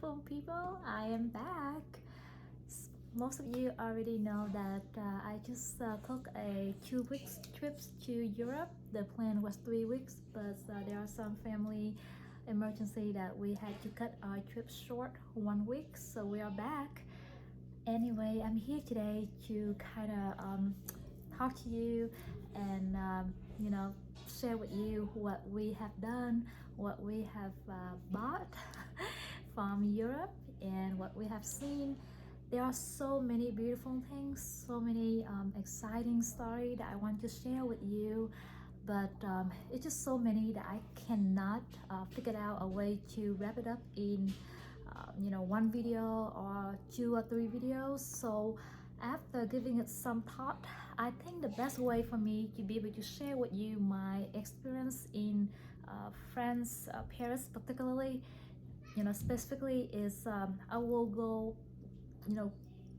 beautiful people, I am back. Most of you already know that I just took a 2 week trip to Europe. The plan was 3 weeks, but there are some family emergency that we had to cut our trip short 1 week, so we are back. Anyway, I'm here today to kind of talk to you and share with you what we have done, what we have bought from Europe, and what we have seen. There are so many beautiful things, so many exciting stories that I want to share with you, but it's just so many that I cannot figure out a way to wrap it up in one video or 2 or 3 videos. So after giving it some thought, I think the best way for me to be able to share with you my experience in France, Paris particularly, specifically, is I will go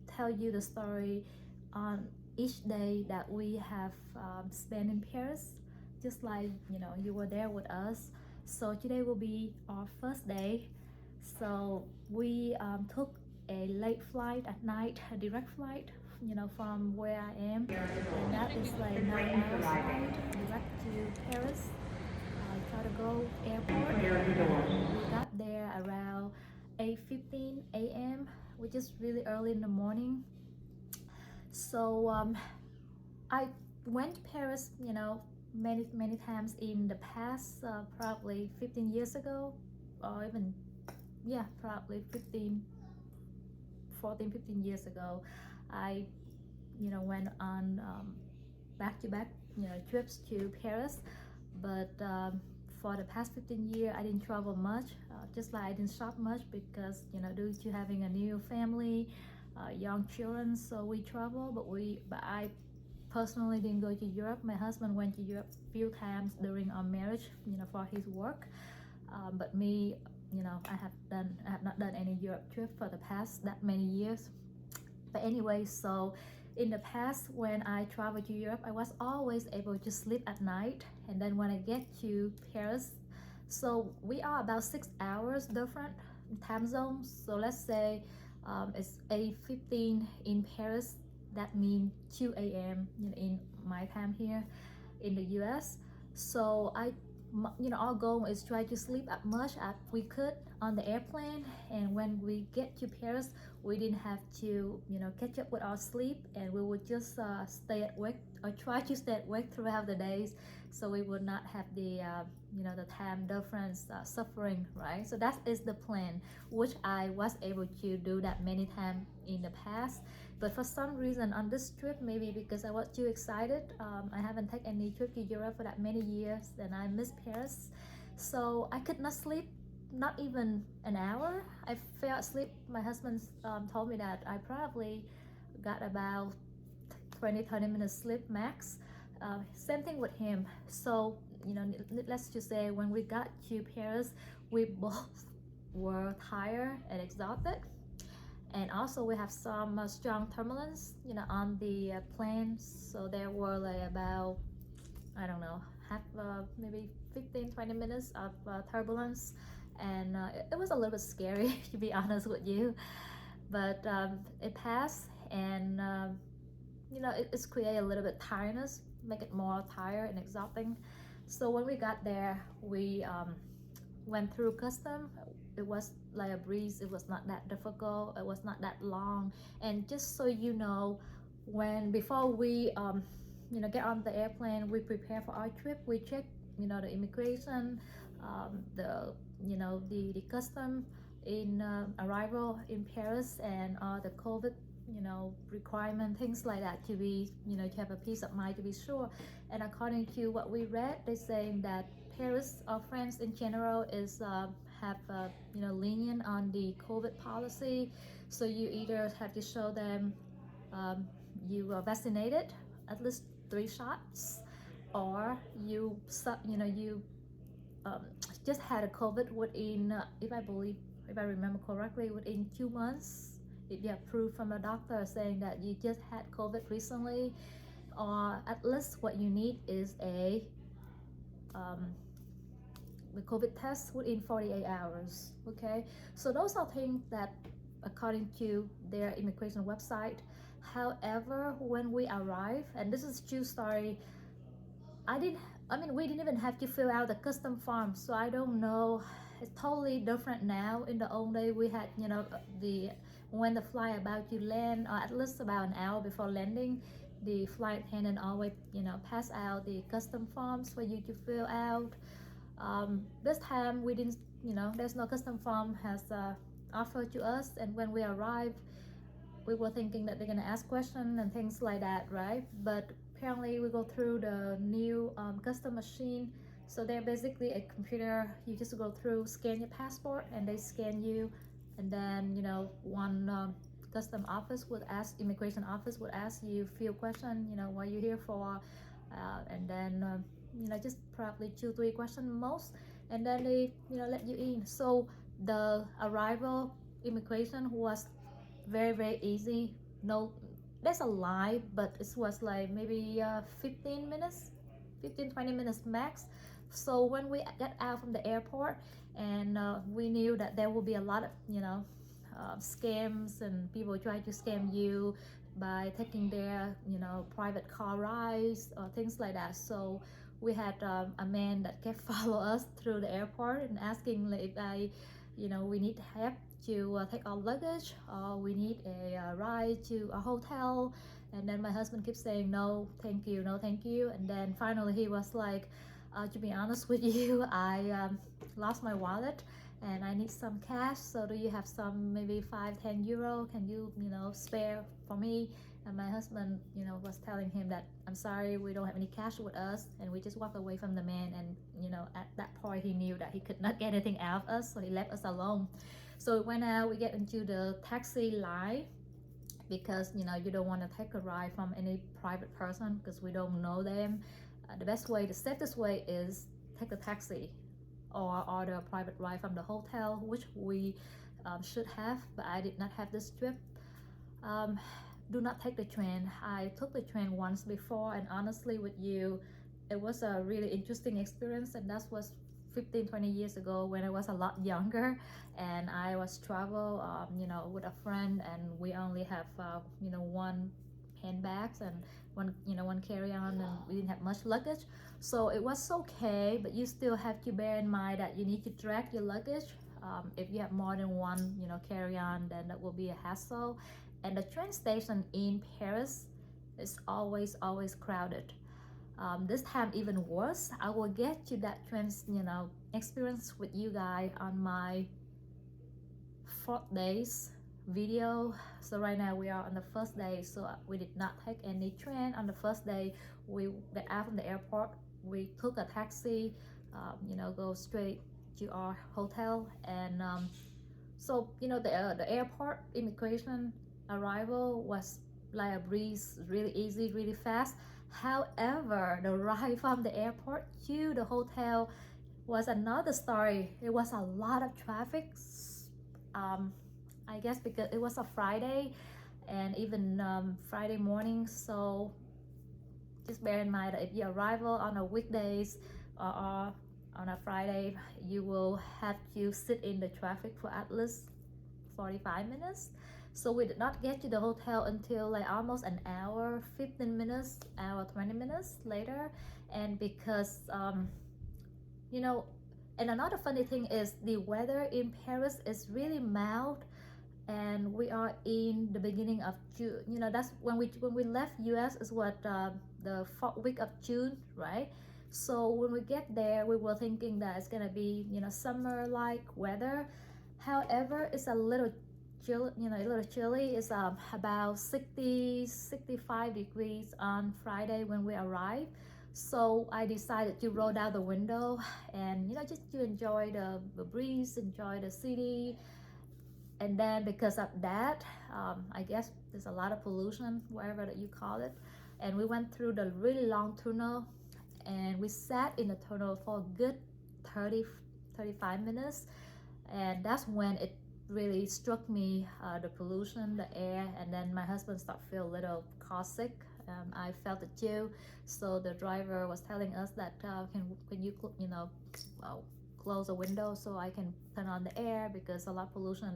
tell you the story on each day that we have spent in Paris, just like you were there with us. So today will be our first day. So we took a late flight at night, a direct flight, from where I am, and that is like 9 hours flight direct to Paris, Charles Airport. We got there around 8:15 a.m., which is really early in the morning. So I went to Paris, many times in the past, probably 15 years ago, or even probably 15 years ago. I went on back-to-back trips to Paris, but for the past 15 years I didn't travel much, just like I didn't shop much, because due to having a new family, young children, so we travel, but I personally didn't go to Europe. My husband went to Europe a few times during our marriage, for his work, but me, I have not done any Europe trip for the past that many years. But anyway, so in the past, when I traveled to Europe, I was always able to sleep at night, and then when I get to Paris, so we are about 6 hours different time zones. So let's say it's 8:15 in Paris, that means 2 a.m. in my time here in the US. So our goal is try to sleep as much as we could on the airplane, and when we get to Paris, we didn't have to catch up with our sleep, and we would just stay awake, or try to stay awake throughout the days, so we would not have the the time difference suffering, right? So that is the plan, which I was able to do that many times in the past. But for some reason on this trip, maybe because I was too excited, I haven't taken any trip to Europe for that many years, and I miss Paris. So I could not sleep, not even an hour. I fell asleep. My husband told me that I probably got about 20-30 minutes sleep max. Same thing with him. So let's just say when we got to Paris, we both were tired and exhausted, and also we have some strong turbulence on the plane. So there were like about, I don't know, maybe 15-20 minutes of turbulence, and it was a little bit scary to be honest with you, but it passed, and it's created a little bit tiredness, make it more tired and exhausting. So when we got there, we went through custom. It was like a breeze. It was not that difficult, it was not that long. And just so you know, before we get on the airplane, we prepare for our trip. We check the immigration, the custom in arrival in Paris, and all the COVID requirement, things like that, to be to have a peace of mind, to be sure. And according to what we read, they're saying that Paris or France in general is have lenient on the COVID policy. So you either have to show them you are vaccinated, at least 3 shots, or you just had a COVID within, if I remember correctly, within 2 months. If you have proof from a doctor saying that you just had COVID recently, or at least what you need is a the COVID test within 48 hours. Okay, so those are things that according to their immigration website. However, when we arrive, and this is true story, I didn't. I mean, we didn't even have to fill out the custom form, so I don't know. It's totally different now. In the old day, we had, the when the flight about to land, or at least about an hour before landing, the flight attendant always, pass out the custom forms for you to fill out. This time we didn't, there's no custom form has offered to us, and when we arrived, we were thinking that they're gonna ask questions and things like that, right? But apparently we go through the new custom machine. So they're basically a computer. You just go through, scan your passport, and they scan you, and then one custom office would ask, immigration office would ask you a few questions. What you're here for, and then just probably 2-3 questions most, and then they let you in. So the arrival immigration was very very easy. No, there's a lie, but it was like maybe 15 minutes, 15-20 minutes max. So when we got out from the airport, and we knew that there will be a lot of scams, and people try to scam you by taking their private car rides or things like that. So we had a man that kept follow us through the airport and asking like, if we need help to take our luggage, or we need a ride to a hotel. And then my husband keeps saying no thank you, no thank you. And then finally he was like, to be honest with you, I lost my wallet and I need some cash, so do you have some, maybe 5-10 euro, can you spare for me? And my husband was telling him that, I'm sorry, we don't have any cash with us. And we just walked away from the man, and at that point he knew that he could not get anything out of us, so he left us alone. So when we get into the taxi line, because you don't want to take a ride from any private person because we don't know them. The best way, the safest way, is take a taxi or order a private ride from the hotel, which we should have, but I did not have this trip. Do not take the train. I took the train once before, and honestly with you, it was a really interesting experience, and that was 15-20 years ago when I was a lot younger, and I was travel with a friend, and we only have one handbags and one carry-on, and we didn't have much luggage. So it was okay, but you still have to bear in mind that you need to track your luggage. If you have more than one carry-on, then that will be a hassle. And the train station in Paris is always crowded. This time even worse. I will get to that train experience with you guys on my 4 days video. So right now we are on the first day, so we did not take any train on the first day. We got out from the airport, we took a taxi, go straight to our hotel. And so the airport immigration arrival was like a breeze, really easy, really fast. However, the ride from the airport to the hotel was another story. It was a lot of traffic. I guess because it was a Friday, and even Friday morning. So just bear in mind that if you arrive on a weekdays or on a Friday, you will have to sit in the traffic for at least 45 minutes. So we did not get to the hotel until like almost an hour, 15 minutes, hour, 20 minutes later. And because and another funny thing is the weather in Paris is really mild, and we are in the beginning of June. That's when we left US is what the 4th week of June, right? So when we get there, we were thinking that it's gonna be summer like weather. However, it's a little chill, a little chilly. It's about 60-65 degrees on Friday when we arrived. So I decided to roll down the window and just to enjoy the breeze, enjoy the city. And then because of that, I guess there's a lot of pollution, whatever that you call it. And we went through the really long tunnel, and we sat in the tunnel for a good 30-35 minutes. And that's when it really struck me, the pollution, the air. And then my husband started to feel a little car sick. I felt it too. So the driver was telling us that can you close the window so I can turn on the air because a lot of pollution,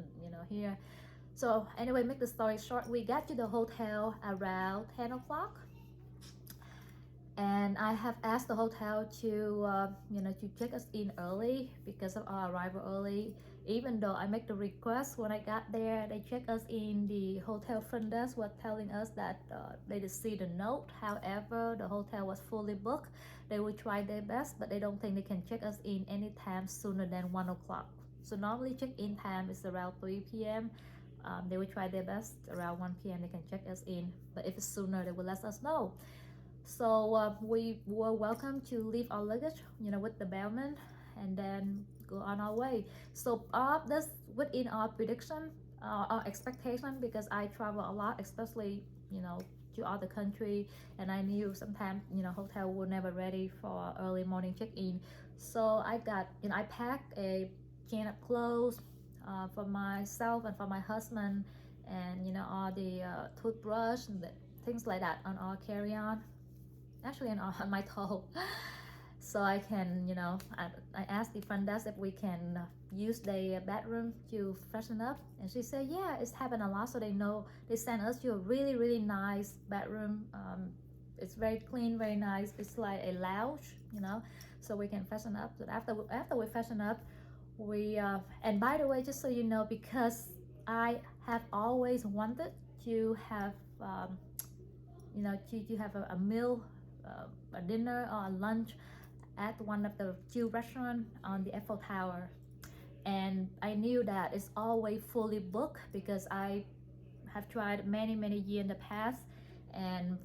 here. So anyway, make the story short, we got to the hotel around 10 o'clock. And I have asked the hotel to, to check us in early because of our arrival early. Even though I make the request, when I got there, they check us in. The hotel front desk was telling us that they did see the note. However, the hotel was fully booked. They will try their best, but they don't think they can check us in anytime sooner than 1 o'clock. So normally check-in time is around 3 p.m. They will try their best. Around 1 p.m. they can check us in, but if it's sooner, they will let us know. So we were welcome to leave our luggage, with the bellman, and then go on our way. So that's within our prediction, our expectation, because I travel a lot, especially, to other country, and I knew sometimes, hotel were never ready for early morning check-in. So I got, I packed a can of clothes for myself and for my husband, and all the toothbrush and things like that on our carry-on. Actually on my toe. So I can, I asked the front desk if we can use the bathroom to freshen up, and she said yeah, it's happened a lot, so they know. They sent us to a really nice bathroom. It's very clean, very nice. It's like a lounge, so we can freshen up. But after we freshen up, we and by the way, just so you know, because I have always wanted to have to have a meal, a dinner or a lunch at one of the two restaurants on the Eiffel Tower, and I knew that it's always fully booked because I have tried many years in the past, and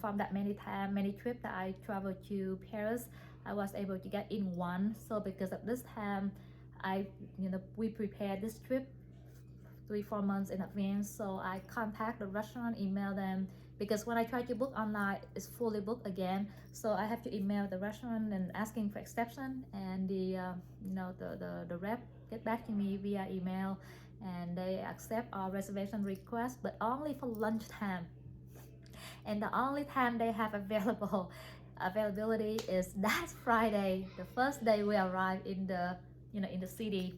from that many trips that I traveled to Paris, I was able to get in one. So because of this time, we prepared this trip 3-4 months in advance. So I contact the restaurant, email them, because when I try to book online, it's fully booked again. So I have to email the restaurant and asking for exception, and the rep get back to me via email, and they accept our reservation request, but only for lunchtime. And the only time they have availability is that Friday, the first day we arrived in the in the city.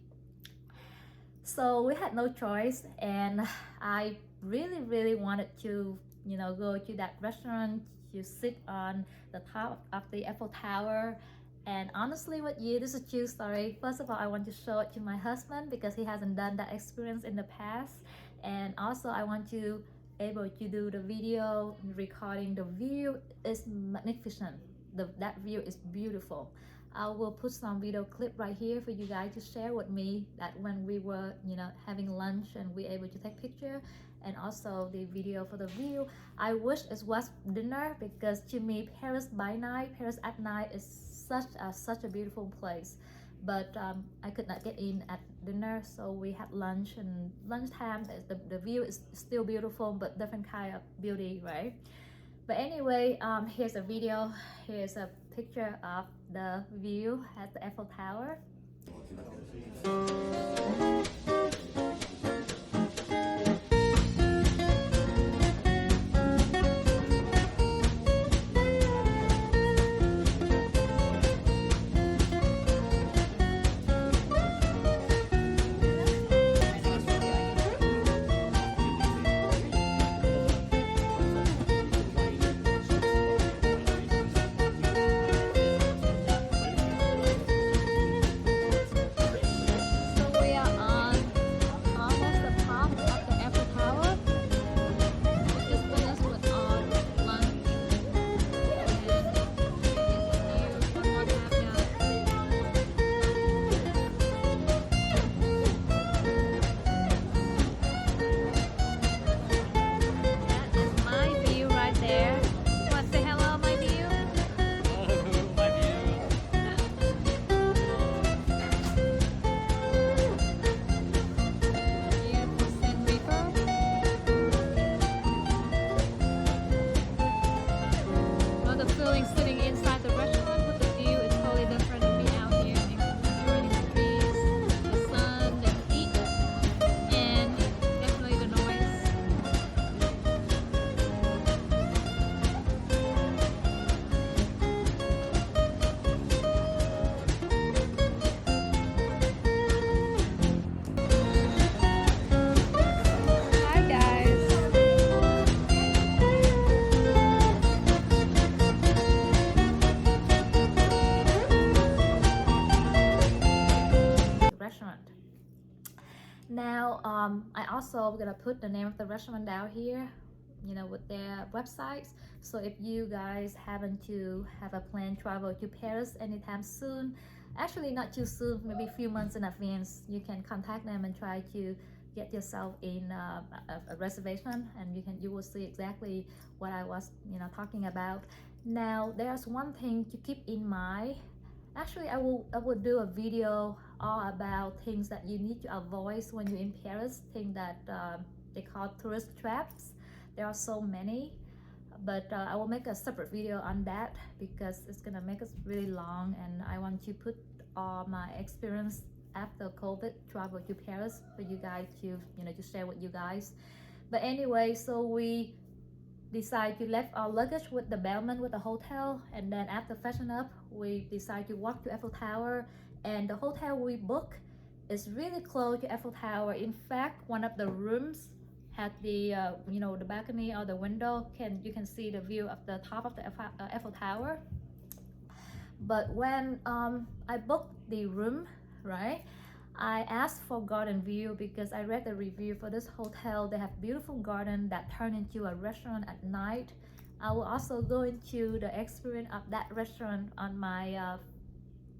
So we had no choice, and I really wanted to go to that restaurant to sit on the top of the Eiffel Tower. And honestly with you, this is a true story. First of all, I want to show it to my husband because he hasn't done that experience in the past, and also I want to able to do the video recording. The view is magnificent. That view is beautiful. I will put some video clip right here for you guys to share with me, that when we were having lunch and we able to take picture, and also the video for the view. I wish it was dinner, because to me Paris at night is such a beautiful place, but I could not get in at dinner, so we had lunch, and lunchtime the view is still beautiful, but different kind of beauty, right? But anyway, here's a video. Here's a picture of the view at the Eiffel Tower. I also gonna put the name of the restaurant down here, with their websites. So if you guys happen to have a plan travel to Paris anytime soon, actually not too soon, maybe a few months in advance, you can contact them and try to get yourself in a reservation, and you will see exactly what I was talking about. Now there's one thing to keep in mind. Actually, I will do a video all about things that you need to avoid when you're in Paris, things that they call tourist traps. There are so many, but I will make a separate video on that because it's gonna make us really long, and I want to put all my experience after COVID travel to Paris for you guys to share with you guys. But anyway, so we decide to leave our luggage with the bellman with the hotel, and then after freshen up we decide to walk to Eiffel Tower, and the hotel we book is really close to Eiffel Tower. In fact, one of the rooms had the the balcony or the window, you can see the view of the top of the Eiffel Tower. But when I booked the room, right, I asked for garden view because I read the review for this hotel. They have beautiful garden that turn into a restaurant at night. I will also go into the experience of that restaurant on my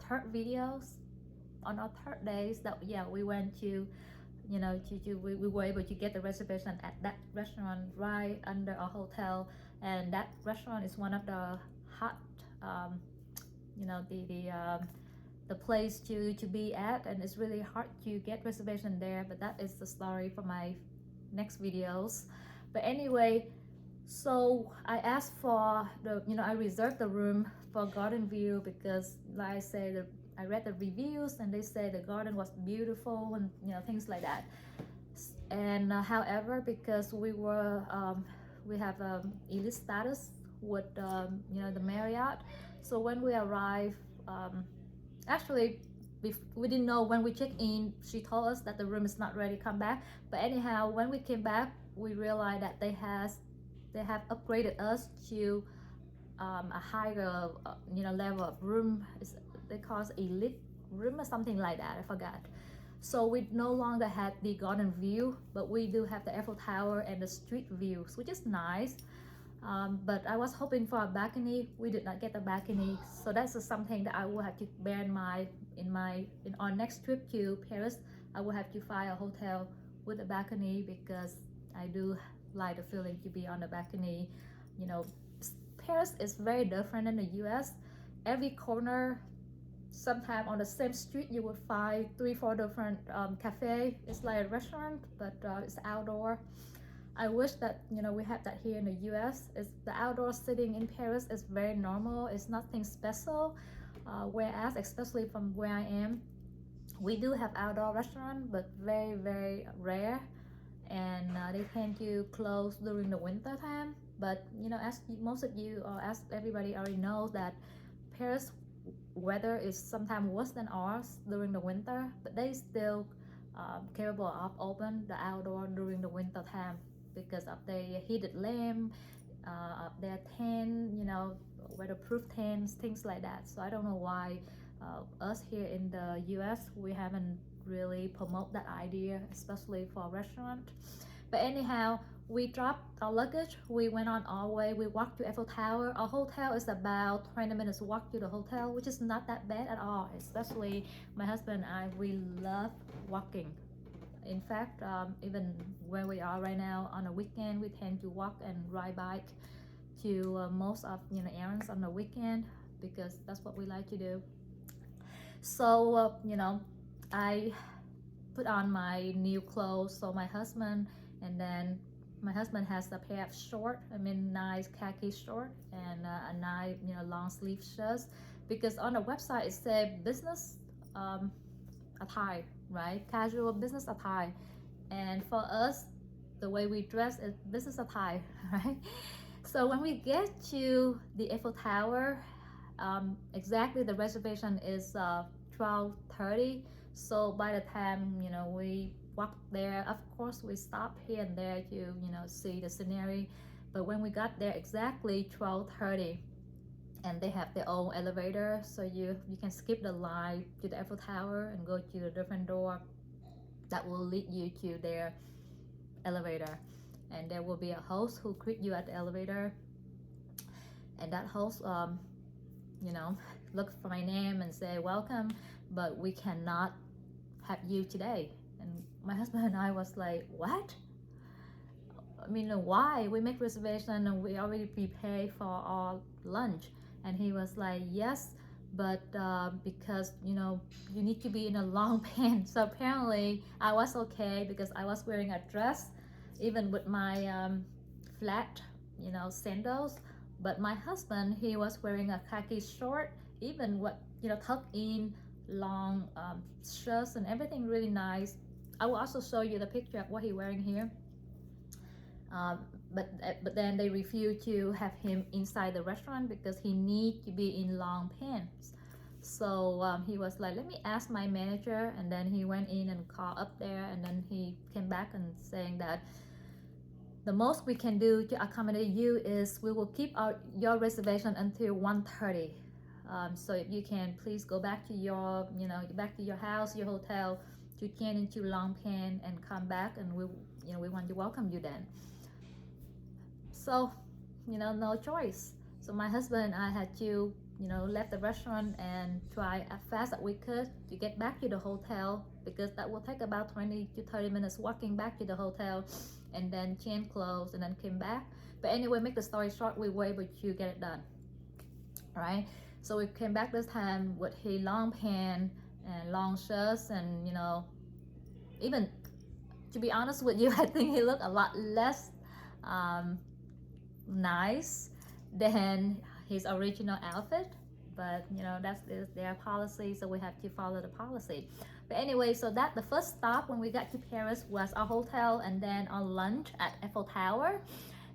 third videos. On our third days that we went to, we were able to get the reservation at that restaurant right under our hotel, and that restaurant is one of the hot the place to be at, and it's really hard to get reservation there, but that is the story for my next videos. But anyway, so I asked for I reserved the room for garden view because, like I said, I read the reviews and they say the garden was beautiful and things like that. And however, because we have elite status with the Marriott, so when we arrived, actually we didn't know when we checked in. She told us that the room is not ready, come back. But anyhow, when we came back, we realized that they have upgraded us to a higher level of room. They call it elite room or something like that, I forgot. So we no longer had the garden view, but we do have the Eiffel Tower and the street views, which is nice. But I was hoping for a balcony. We did not get a balcony, so that's something that I will have to bear in mind in our next trip to Paris. I will have to find a hotel with a balcony because I do like the feeling to be on the balcony. Paris is very different than the US. Every corner, sometimes on the same street, you will find 3-4 different cafe. It's like a restaurant, but it's outdoor. I wish that we have that here in the US. It's the outdoor sitting in Paris is very normal. It's nothing special. Whereas, especially from where I am, we do have outdoor restaurant, but very, very rare, and they tend to close during the winter time. But as most of you or as everybody already knows, that Paris weather is sometimes worse than ours during the winter, but they still capable of open the outdoor during the winter time because of their heated lamp, of their tent, weatherproof tents, things like that. So I don't know why us here in the US, we haven't really promote that idea, especially for a restaurant. But anyhow, we dropped our luggage, we went on our way, we walked to Eiffel Tower. Our hotel is about 20 minutes walk to the hotel, which is not that bad at all. Especially my husband and I, we love walking. In fact, even where we are right now on a weekend, we tend to walk and ride bike to most of errands on the weekend because that's what we like to do. So I put on my new clothes. So my husband has a pair of short, nice khaki short and a nice long sleeve shirts, because on the website it said business attire, right? Casual business attire, and for us the way we dress is business attire, right? So when we get to the Eiffel Tower, exactly the reservation is 12:30. So by the time we walk there, of course we stop here and there to see the scenery, but when we got there exactly 12:30, and they have their own elevator, so you can skip the line to the Eiffel Tower and go to a different door that will lead you to their elevator, and there will be a host who greet you at the elevator, and that host you know, look for my name and say welcome, but we cannot have you today. And my husband and I was like, what? I mean, why? We make reservation and we already prepare for our lunch. And he was like, yes, but because, you know, you need to be in a long pants. So apparently I was okay because I was wearing a dress, even with my flat, you know, sandals. But my husband, he was wearing a khaki short, even what, you know, tucked in long shirts and everything really nice. I will also show you the picture of what he's wearing here. But then they refused to have him inside the restaurant because he need to be in long pants. So he was like, let me ask my manager, and then he went in and called up there, and then he came back and saying that the most we can do to accommodate you is we will keep your reservation until 1:30. So if you can please go back to your, you know, back to your house, your hotel, to change into long pants and come back, and we, you know, we want to welcome you then. So, you know, no choice. So my husband and I had to, you know, left the restaurant and try as fast as we could to get back to the hotel, because that will take about 20 to 30 minutes walking back to the hotel, and then change clothes and then came back. But anyway, make the story short, we were able to get it done. All right, so we came back this time with his long pants and long shirts, and you know, even to be honest with you, I think he looked a lot less nice than his original outfit, but you know, that's their policy, so we have to follow the policy. But anyway, so that the first stop when we got to Paris was our hotel, and then our lunch at Eiffel Tower.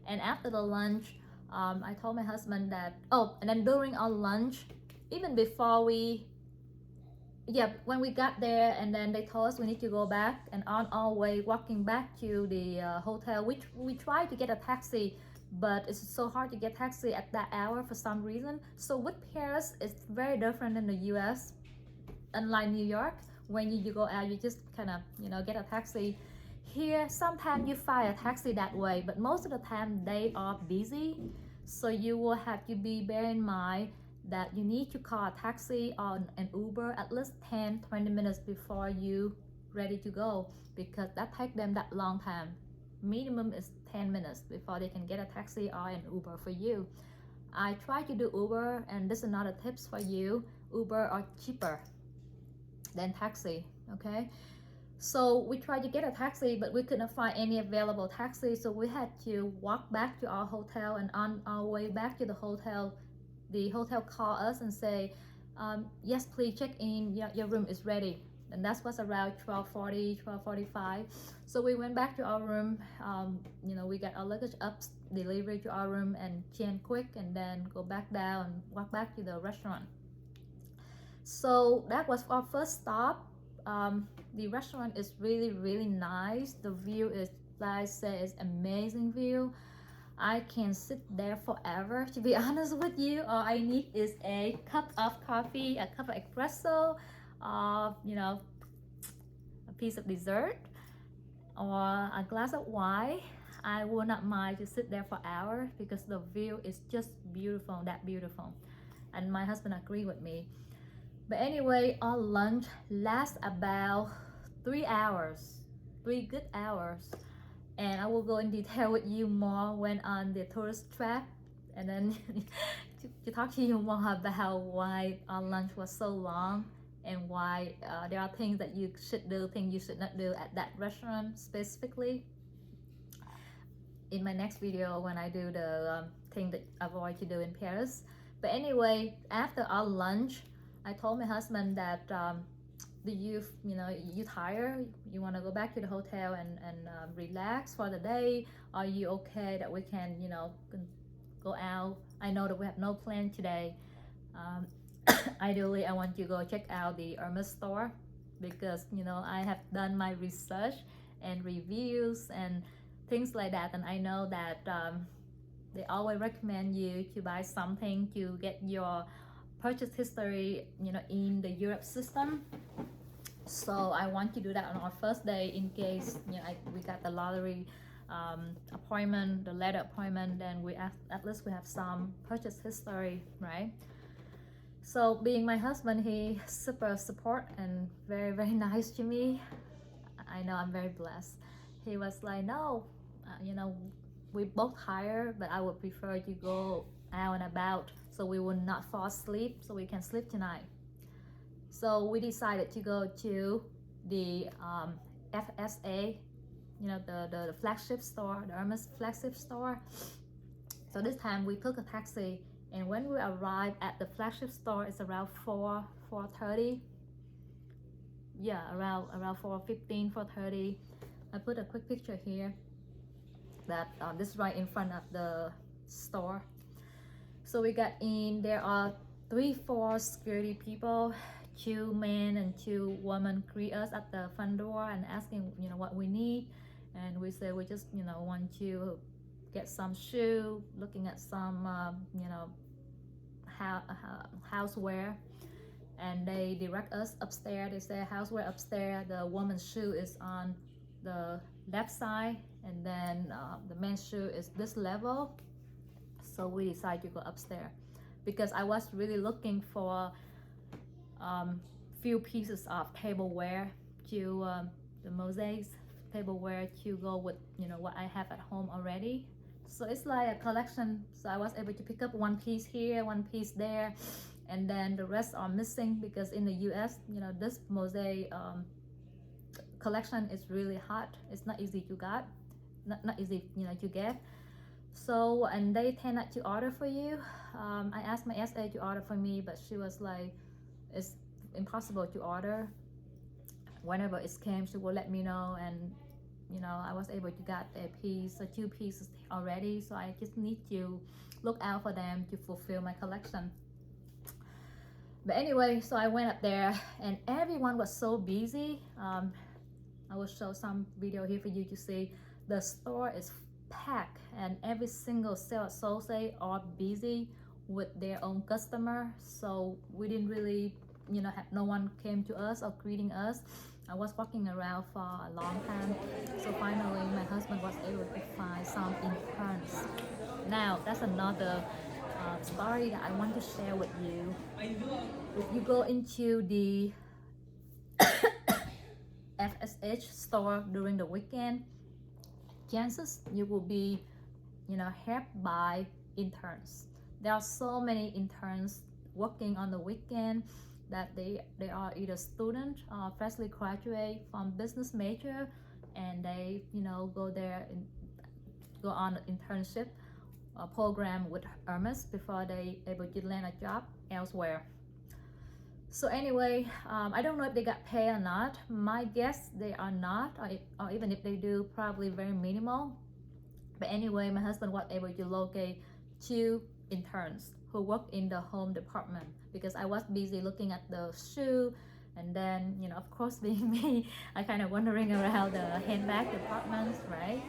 And after the lunch, I told my husband that, oh, and then during our lunch, even before we, yeah, when we got there, and then they told us we need to go back, and on our way walking back to the hotel, which we tried to get a taxi, but it's so hard to get taxi at that hour for some reason. So with Paris, it's very different than the US. Unlike New York, when you go out, you just kind of, you know, get a taxi. Here, sometimes you find a taxi that way, but most of the time they are busy. So you will have to bear in mind that you need to call a taxi or an Uber at least 10-20 minutes before you ready to go, because that takes them that long time. Minimum is 10 minutes before they can get a taxi or an Uber for you. I try to do Uber, and this is another tips for you. Uber are cheaper than taxi, okay? So we tried to get a taxi, but we couldn't find any available taxi, so we had to walk back to our hotel, and on our way back to the hotel called us and say, yes, please check in, your room is ready. And that was around 12:40, 12:45. So we went back to our room. You know, we got our luggage up, delivery to our room, and change quick, and then go back down and walk back to the restaurant. So that was our first stop. The restaurant is really, really nice. The view is, like I said, is amazing view. I can sit there forever, to be honest with you. All I need is a cup of coffee, a cup of espresso, you know, a piece of dessert, or a glass of wine. I will not mind to sit there for hours because the view is just beautiful, that beautiful. And my husband agreed with me. But anyway, our lunch lasts about 3 hours, 3 good hours. And I will go in detail with you more when on the tourist trap, and then to talk to you more about why our lunch was so long, and why there are things that you should do, things you should not do at that restaurant specifically, in my next video when I do the thing that I avoid to do in Paris. But anyway, after our lunch, I told my husband that do you tired? You want to go back to the hotel and relax for the day? Are you okay that we can, you know, go out? I know that we have no plan today. Ideally, I want you to go check out the Hermes store, because, you know, I have done my research and reviews and things like that, and I know that they always recommend you to buy something to get your purchase history, you know, in the Europe system. So I want to do that on our first day in case, you know, we got the lottery appointment, the letter appointment, then we at least we have some purchase history, right? So being my husband, he super support and very, very nice to me. I know I'm very blessed. He was like, no, you know, we both tired, but I would prefer to go out and about so we will not fall asleep, so we can sleep tonight. So we decided to go to the FSH, you know, the flagship store, the Hermes flagship store. So this time we took a taxi, and when we arrived at the flagship store, it's around 4:30. Yeah, around 4:15, 4:30. I put a quick picture here that this is right in front of the store. So we got in. There are 3-4 security people, 2 men and 2 women greet us at the front door and asking, you know, what we need. And we say we just, you know, want to get some shoe, looking at some you know, houseware. And they direct us upstairs. They say houseware upstairs, the woman's shoe is on the left side, and then the men's shoe is this level. So we decided to go upstairs because I was really looking for few pieces of tableware to the mosaics tableware to go with, you know, what I have at home already. So it's like a collection. So I was able to pick up 1 piece here, 1 piece there, and then the rest are missing because in the US, you know, this mosaic collection is really hot. It's not easy to get, not easy, you know, to get. So, and they tend not to order for you. I asked my SA to order for me, but she was like, it's impossible to order. Whenever it came, she will let me know, and you know, I was able to get a piece or 2 pieces already. So I just need to look out for them to fulfill my collection. But anyway, so I went up there and everyone was so busy. I will show some video here for you to see. The store is packed and every single sales associate are busy with their own customer. So we didn't really, you know, no one came to us or greeting us. I was walking around for a long time. So finally my husband was able to find some interns. Now that's another story that I want to share with you. If you go into the FSH store during the weekend, chances you will be, you know, helped by interns. There are so many interns working on the weekend that they are either student or freshly graduate from business major, and they, you know, go there and go on an internship program with Hermes before they able to land a job elsewhere. So anyway, I don't know if they got paid or not. My guess they are not, or even if they do, probably very minimal. But anyway, my husband was able to locate 2 interns who work in the home department because I was busy looking at the shoe, and then, you know, of course, being me, I kind of wandering around the handbag departments, right?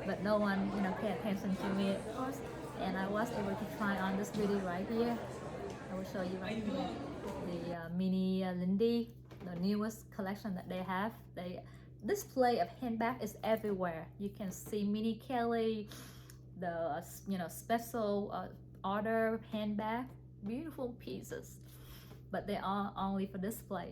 But no one, you know, paid attention to me, of course. And I was able to try on this beauty right here. I will show you right here. The mini Lindy, the newest collection that they have. They display of handbag is everywhere. You can see mini Kelly, the, you know, special order handbag, beautiful pieces, but they are only for display.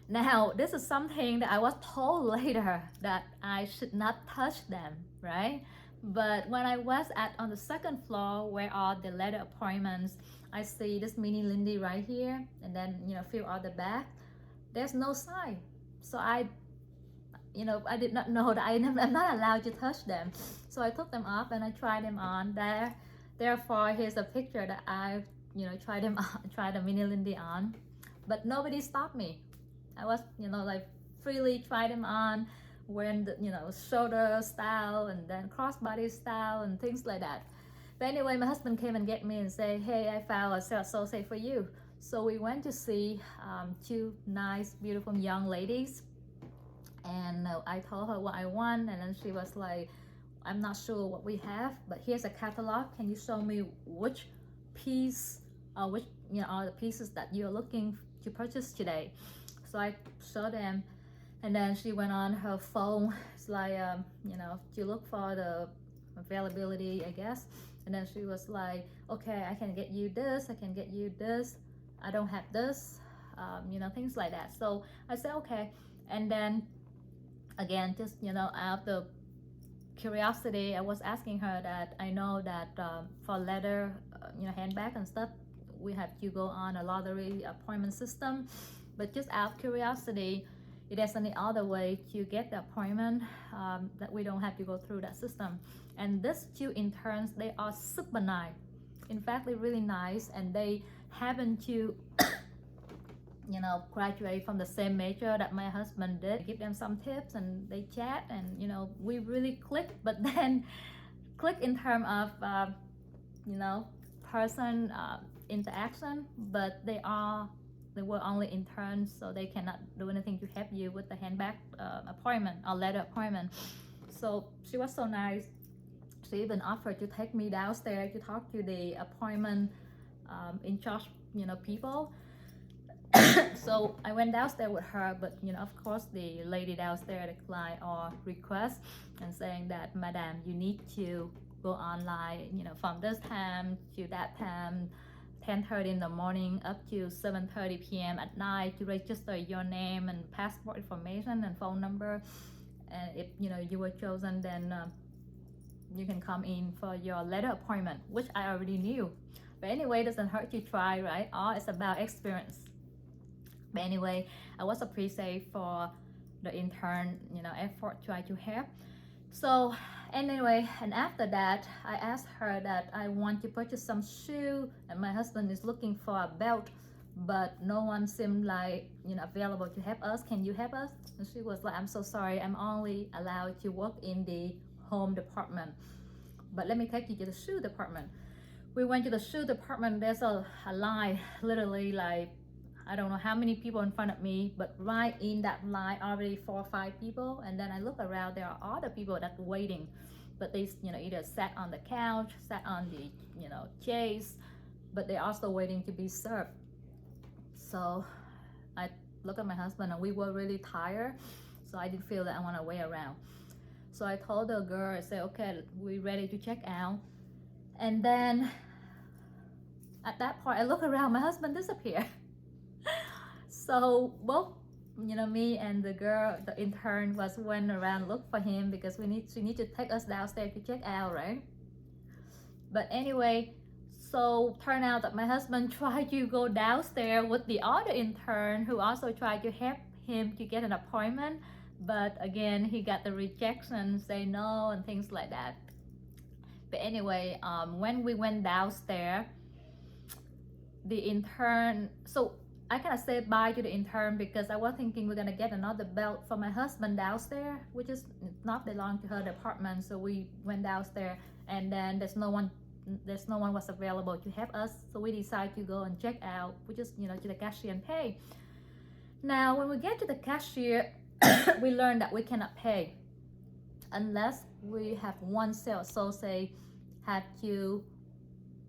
Now this is something that I was told later that I should not touch them, right? But when I was on the 2nd floor where are the letter appointments, I see this mini Lindy right here, and then, you know, few other back. There's no sign, so I did not know that I'm not allowed to touch them. So I took them off and I tried them on there. Therefore, here's a picture that I, you know, tried them on, tried the mini Lindy on, but nobody stopped me. I was, you know, like freely tried them on, wearing the, you know, shoulder style and then crossbody style and things like that. But anyway, my husband came and get me and say, hey, I found a sales associate for you. So we went to see 2 nice, beautiful young ladies, and I told her what I want, and then she was like, I'm not sure what we have, but here's a catalog. Can you show me which piece, which, you know, are the pieces that you're looking to purchase today? So I showed them, and then she went on her phone. It's like, you know, to look for the availability, I guess. And then she was like, okay, I can get you this, I can get you this, I don't have this, you know, things like that. So I said, okay. And then again, just, you know, out of the curiosity, I was asking her that I know that for leather, you know, handbag and stuff, we have to go on a lottery appointment system. But just out of curiosity, if there's any other way to get the appointment, that we don't have to go through that system. And these two interns, they are super nice. In fact, they're really nice, and they happen to you know, graduate from the same major that my husband did. I give them some tips and they chat, and you know, we really click. But then click in terms of you know, person interaction, but they were only interns, so they cannot do anything to help you with the handbag appointment or letter appointment. So she was so nice. She even offered to take me downstairs to talk to the appointment in charge, you know, people. So I went downstairs with her, but you know, of course, the lady downstairs declined our request and saying that, Madam, you need to go online, you know, from this time to that time, 10:30 in the morning up to 7:30 p.m. at night, to register your name and passport information and phone number. And if you know you were chosen, then you can come in for your letter appointment, which I already knew. But anyway, it doesn't hurt to try, right? All it's about experience. But anyway, I was appreciative for the intern, you know, effort try to help. So anyway, and after that, I asked her that I want to purchase some shoe, and my husband is looking for a belt, but no one seemed like, you know, available to help us. Can you help us? And she was like, I'm so sorry, I'm only allowed to work in the home department, but let me take you to the shoe department. We went to the shoe department. There's a line, literally like, I don't know how many people in front of me, but right in that line already 4 or 5 people. And then I look around, there are other people that waiting, but they, you know, either sat on the couch, sat on the, you know, chairs, but they're also waiting to be served. So I look at my husband, and we were really tired, so I didn't feel that I want to wait around. So I told the girl, I said, okay, we're ready to check out. And then at that point, I look around, my husband disappeared. So both, you know, me and the girl, the intern, went around look for him, because she need to take us downstairs to check out, right? But anyway, so turned out that my husband tried to go downstairs with the other intern, who also tried to help him to get an appointment, but again, he got the rejection, say no and things like that. But anyway, when we went downstairs, the intern, so I kind of said bye to the intern, because I was thinking we're gonna get another belt for my husband downstairs, which is not belong to her department. So we went downstairs, and then there's no one was available to help us. So we decided to go and check out, which is, you know, to the cashier and pay. Now, when we get to the cashier, we learned that we cannot pay unless we have one sales associate have to,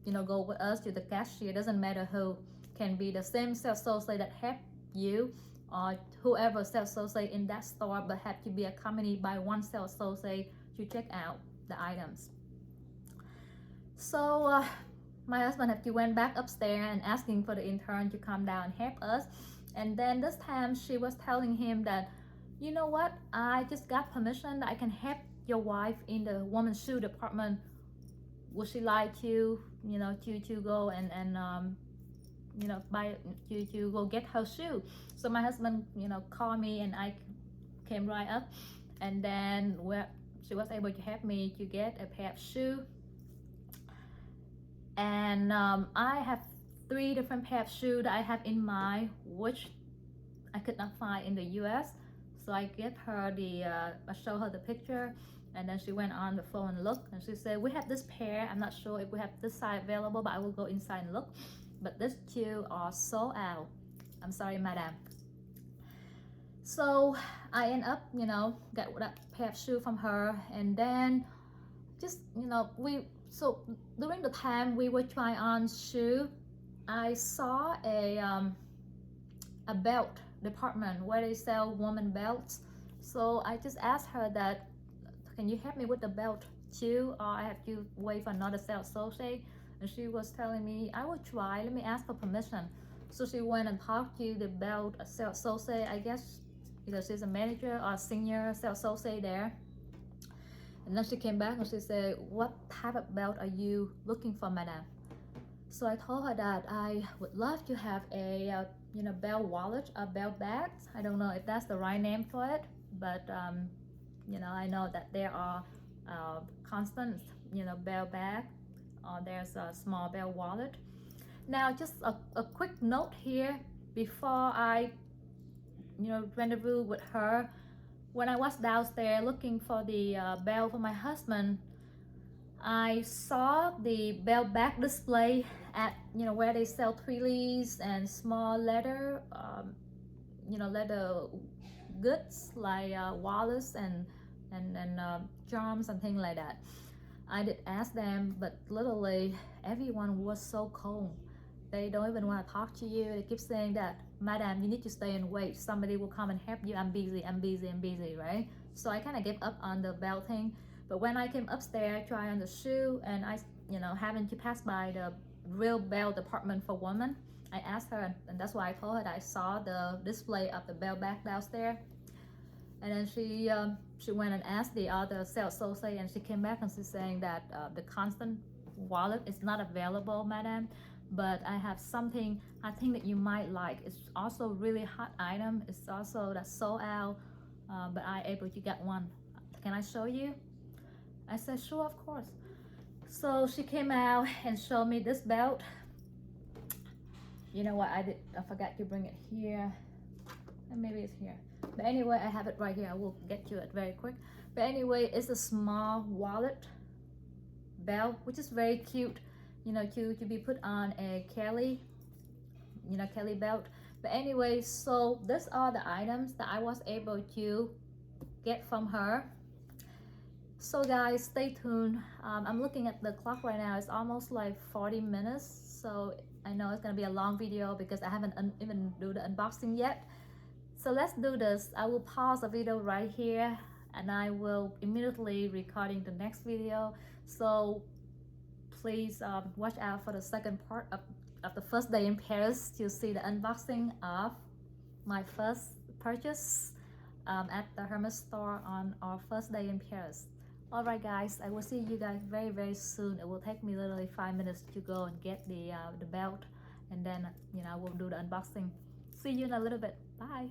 you know, go with us to the cashier. Doesn't matter who, can be the same sales associate that help you, or whoever sales associate in that store, but have to be accompanied by one sales associate to check out the items. So my husband had to went back upstairs and asking for the intern to come down and help us. And then this time she was telling him that, you know what, I just got permission that I can help your wife in the women's shoe department. Would she like to, you know, to go and you know, to go get her shoe? So my husband, you know, called me, and I came right up, and then she was able to help me to get a pair of shoes. And I have 3 different pair of shoes that I have in mind, which I could not find in the US. So I get her I show her the picture, and then she went on the phone and looked, and she said, we have this pair, I'm not sure if we have this size available, but I will go inside and look. But these 2 are sold out. I'm sorry, madam. So I end up, you know, got that pair of shoes from her, and then just, you know, so during the time we were trying on shoe, I saw a belt department where they sell woman belts. So I just asked her that, can you help me with the belt too, or I have to wait for another sales associate? And she was telling me, I will try, let me ask for permission. So she went and talked to the belt sales associate, I guess either she's a manager or a senior sales associate there. And then she came back and she said, what type of belt are you looking for, madam? So I told her that I would love to have a belt wallet or belt bag. I don't know if that's the right name for it, but I know that there are constant belt bag, or there's a small belt wallet. Now just a quick note here before I rendezvous with her. When I was downstairs looking for the belt for my husband, I saw the belt bag display at where they sell trillies and small leather leather goods like wallets and charms and things like that. I did ask them, but literally everyone was so cold. They don't even want to talk to you. They keep saying that, madam, you need to stay and wait, somebody will come and help you, I'm busy, right? So I kind of gave up on the belt thing. But when I came upstairs, try on the shoe, and I having to pass by the real belt department for women, I asked her, and that's why I told her that I saw the display of the belt bag downstairs. And then she went and asked the other sales associate, and she came back and she's saying that the constant wallet is not available, madam, but I have something I think that you might like. It's also really hot item. It's also that's sold out, but I able to get one. Can I show you? I said, sure, of course. So she came out and showed me this belt. You know what I did? I forgot to bring it here. And maybe it's here. But anyway, I have it right here. I will get to it very quick. But anyway, it's a small wallet belt, which is very cute, to be put on a Kelly, Kelly belt. But anyway, so these are the items that I was able to get from her. So guys, stay tuned. I'm looking at the clock right now. It's almost like 40 minutes. So I know it's gonna be a long video because I haven't even do the unboxing yet. So let's do this. I will pause the video right here and I will immediately recording the next video. So please watch out for the second part of the first day in Paris to see the unboxing of my first purchase at the Hermes store on our first day in Paris. Alright guys, I will see you guys very, very soon. It will take me literally 5 minutes to go and get the belt, and then I will do the unboxing. See you in a little bit. Bye.